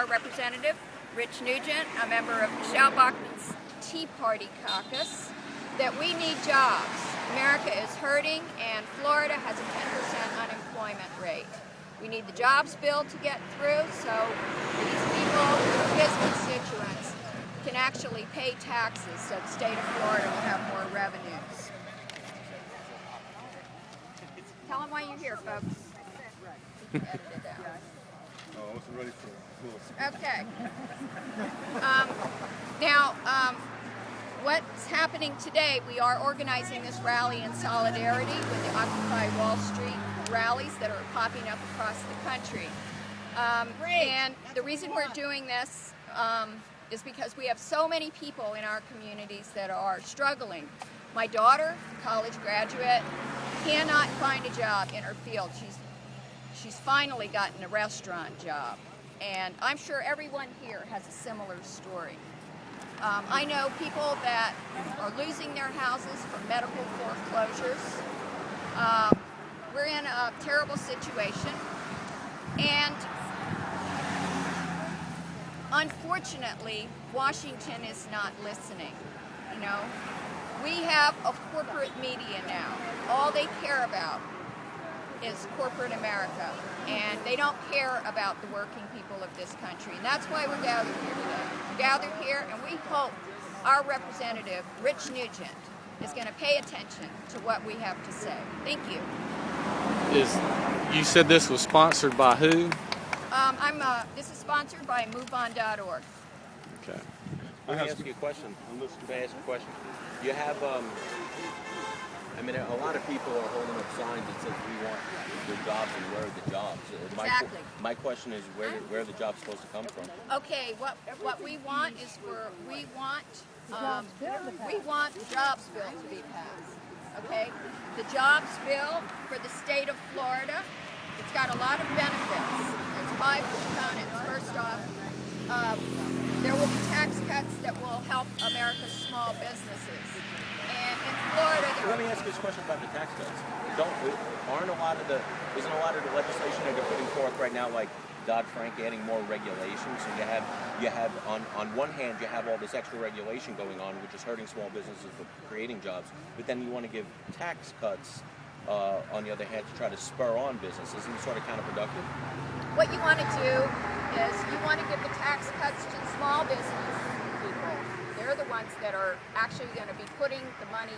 our representative, Rich Nugent, a member of Michelle Bachmann's Tea Party caucus, that we need jobs. America is hurting and Florida has a 10% unemployment rate. We need the jobs bill to get through so these people, his constituents, can actually pay taxes so the state of Florida will have more revenues. Tell them why you're here, folks. Edit it out. Oh, I wasn't ready for it. Okay. What's happening today, we are organizing this rally in solidarity with the Occupy Wall Street rallies that are popping up across the country. And the reason we're doing this is because we have so many people in our communities that are struggling. My daughter, a college graduate, cannot find a job in her field. She's finally gotten a restaurant job. And I'm sure everyone here has a similar story. I know people that are losing their houses from medical foreclosures. We're in a terrible situation. And unfortunately, Washington is not listening. You know, we have a corporate media now. All they care about is corporate America, and they don't care about the working people of this country. And that's why we're gathered here today. We're gathered here, and we hope our representative, Rich Nugent, is going to pay attention to what we have to say. Thank you. You said this was sponsored by who? This is sponsored by MoveOn.org. Okay. Let me ask you a question. You have, I mean, a lot of people are holding up signs that says we want the jobs and where are the jobs. Exactly. My question is where are the jobs supposed to come from? Okay, what we want is we want the jobs bill to be passed. Okay, the jobs bill for the state of Florida. It's got a lot of benefits. There's 5 components. First off, there will be tax cuts that will help America's small businesses. And in Florida, Let me ask you this question about the tax cuts. Isn't a lot of the legislation that they're putting forth right now, like Dodd-Frank, adding more regulations? So you have on one hand you have all this extra regulation going on, which is hurting small businesses for creating jobs, but then you want to give tax cuts on the other hand to try to spur on businesses. Isn't it sort of counterproductive? what you want to do is you want to give the tax cuts to the small business people. They're the ones that are actually going to be putting the money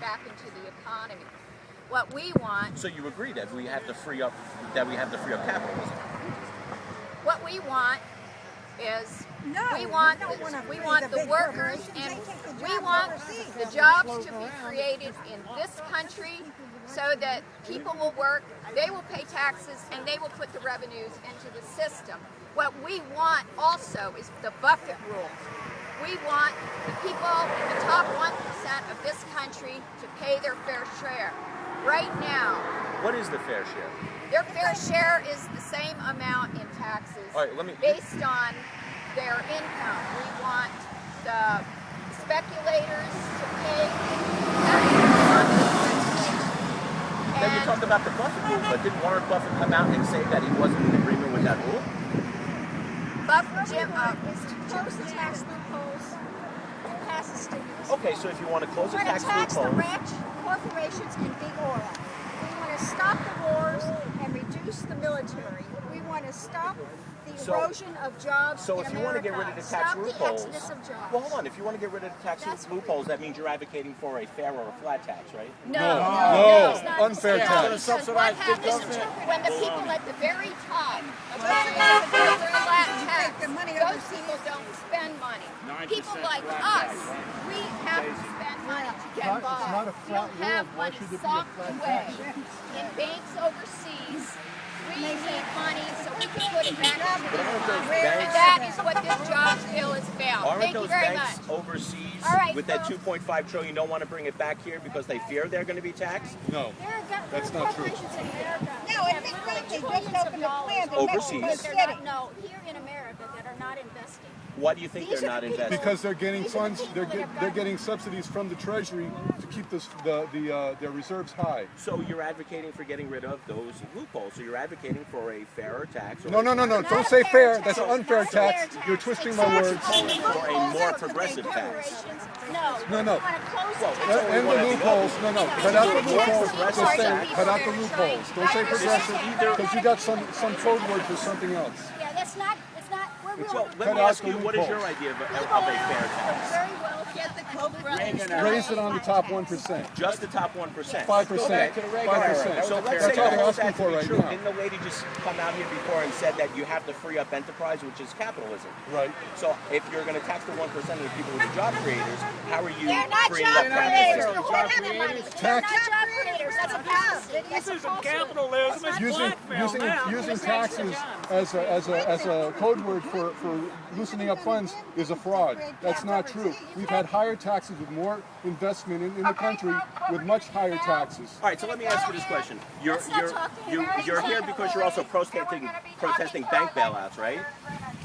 back into the economy. What we want. So you agree that we have to free up capitalism? What we want is we want the workers and we want the jobs to be created in this country so that people will work, they will pay taxes, and they will put the revenues into the system. What we want also is the Buffett rule. We want the people in the top 1% of this country to pay their fair share. Right now, What is the fair share? their fair share is the same amount in taxes based on their income. We want the speculators to pay taxes. Then you talked about the Buffett rule, but didn't Warren Buffett come out and say that he wasn't in agreement with that rule? Jim, is to close the tax loopholes and pass a stimulus. Okay, so if you want to close the We're going tax to tax the loophole, rich, corporations, and big oil. We want to stop the wars and reduce the military. We want to stop the erosion of jobs so in if you want to get rid of America. the tax Stop the loopholes, exodus of jobs. well, hold on. If you want to get rid of the tax loopholes, that means you're advocating for a fair or a flat tax, right? No, it's not. Unfair No, tax. because what happens when the people at the very top of the flat tax, those people don't spend money. People like us, we have to spend money to get by. not a We flat don't have world. Why one should it be a soft flat way. tax? In banks overseas, we need money so we can put it back into the economy. And that is what this jobs bill is about. Aren't Thank you those very banks much. overseas All right, with that so- 2.5 trillion don't want to bring it back here because they fear they're going to be taxed? No, that's There are not true. corporations in America. No, that in have Big Lake, they trillions just of opened a dollars. plant in Overseas. Mexico They're City. not, no, here in America. that are not investing. Why do you think These they're are not the people- investing? Because they're getting These are the funds. people They're that have they're gotten- getting subsidies from the Treasury to keep their reserves high. So you're advocating for getting rid of those loopholes. So you're advocating for a fairer tax. Or No. Not Don't a say fair. tax. That's an Not unfair a tax. fair You're tax. twisting It's my tax words. on For a more loopholes progressive for tax. corporations. No. We want to close Well, the it's tax. only And one the or the loopholes. other. No. Cut out the loopholes. progressive Just saying. tax. Cut out the loopholes. Don't say progressive because you got some code word for something else. Yeah, that's not. It's not. We're So willing. let me ask you, what is your idea of a fair tax? Very well. Get the Raise it on the top 1%. Just the top 1%. 5%. 5%. So let's That's say all they're all asking that for to be right true. now. Didn't the lady just come out here before and said that you have to free up enterprise, which is capitalism? Right. So if you're going to tax the 1% of the people with the job creators, how are you They're not freeing job up creators. capitalism? They're not job creators. That's a fallacy. That's a falsehood. Capitalism is Using taxes as a code word for loosening up funds is a fraud. That's not true. We've had higher taxes with more investment in the country with much higher taxes. All right, so let me ask you this question: You're here because you're also protesting bank bailouts, right?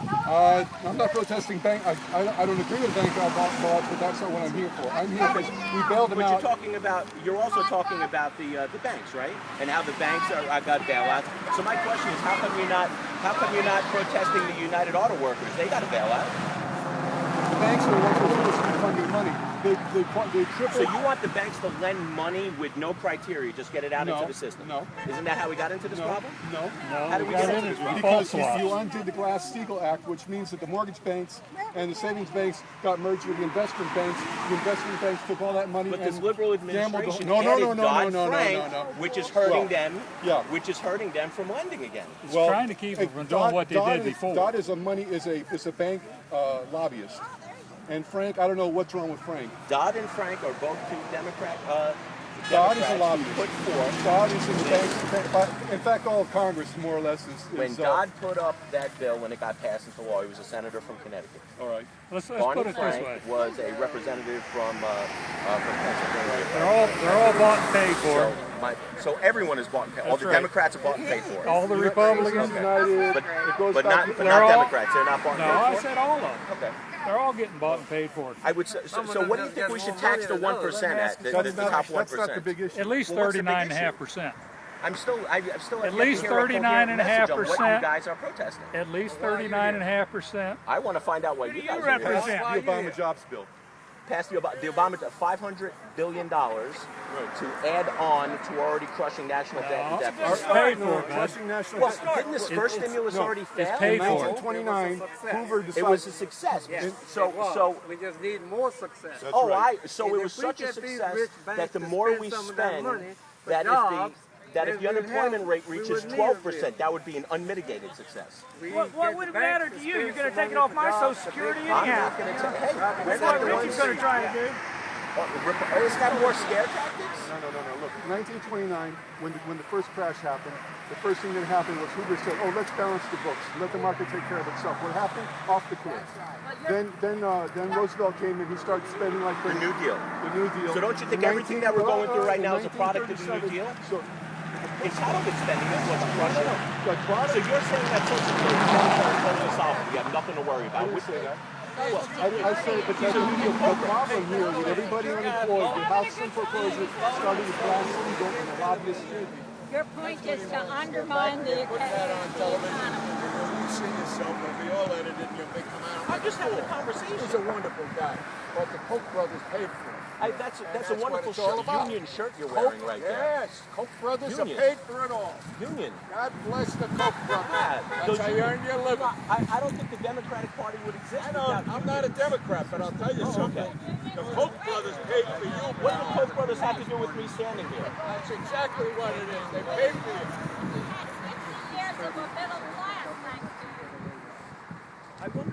I'm not protesting bank. I don't agree with bank bailouts, but that's not what I'm here for. I'm here because we bailed them But out. you're also talking about the banks, right? And how the banks got bailouts. So my question is, how come you're not protesting the United Auto Workers? They got a bailout. The banks are the ones who are supposed to be funding money. They tripled. So you want the banks to lend money with no criteria, just get it out No, into the system? no. Isn't that how we got into this problem? No. How did we get into this problem? Because you undid the Glass-Steagall Act, which means that the mortgage banks and the savings banks got merged with the investment banks. The investment banks took all that money But and this liberal gambled. administration No, added Dodd-Frank, no. which is hurting Well, them. yeah. Which is hurting them from lending again. Well, trying to keep them from doing what they did before. Dodd is a bank lobbyist, and Frank, I don't know what's wrong with Frank. Dodd and Frank are both two Democrat. Dodd is a Democrats who lobbyist. put forth. Dodd is in the bank. In fact, all of Congress more or less is. When Dodd put up that bill when it got passed into law, he was a senator from Connecticut. all right. Let's Barney put it this Frank way. was a representative from Pennsylvania. They're all bought and paid for. So everyone is bought and paid. All That's the right. Democrats are bought and paid for it. All the Republicans. United, But, it goes but back not to- Democrats. They're not bought No, and I paid for said all of them. it. Okay. They're all getting bought and paid for. I would say, so what do you think we should tax the 1% at? The top That's not the 1%. big issue. At least Well, what's the big 39.5%. I'm still At yet to least hear a coherent message on what you 39.5%. guys are protesting. At least 39.5%. I want to find out what you guys are doing. represent? The Obama jobs bill. Passed the Obama $500 billion to add on to already crushing national debt. It's paid for, man. Crushing national Well, debt. didn't this first stimulus already fail? paid In for. 1929, Hoover It decided. was a success. So we just need more success. That's oh, right. so And it was if we such a get these success rich banks that the to more spend we some of that spend, money for that jobs, if the then we'll unemployment have- rate we reaches would need a 12%, bill. that would be an unmitigated success. What would it matter to you? You're going to take it off my Social Security I'm anyhow. not going to tell. Hey, we're That's not what the Richie's ones. going to try to do. Is that more scare tactics? No. Look, in 1929, when the first crash happened, the first thing that happened was Hoover said, "Oh, let's balance the books. Let the market take care of itself." What happened? Off the cliff. Then Roosevelt came and he started spending like The New Deal. The New Deal. So don't you think everything that we're going through right now is a product of the New Deal? So, Entitlement spending is what's crushing it. the So product. you're saying that Social Security is totally solvent. You have nothing to worry I about. didn't say that. I say, but the problem here with everybody unemployed, the house in foreclosure started with Glass-Steagall and the lobbyists. Your point is to undermine the economy. You see yourself, and we all edited your big come I'm just having a conversation. He's a wonderful guy, but the Koch brothers paid for him. That's a what wonderful it's all shirt, about. Union shirt you're Koch, wearing right there. yes, Koch brothers Union. have paid for it all. Union. God bless the Koch brothers. Those That's how you unions- earn your living. I don't think the Democratic Party would exist I without know, I'm not a Democrat, but I'll tell you something. The Koch brothers paid for you. What do the Koch brothers have to do with me standing here? That's exactly what it is. They paid for you.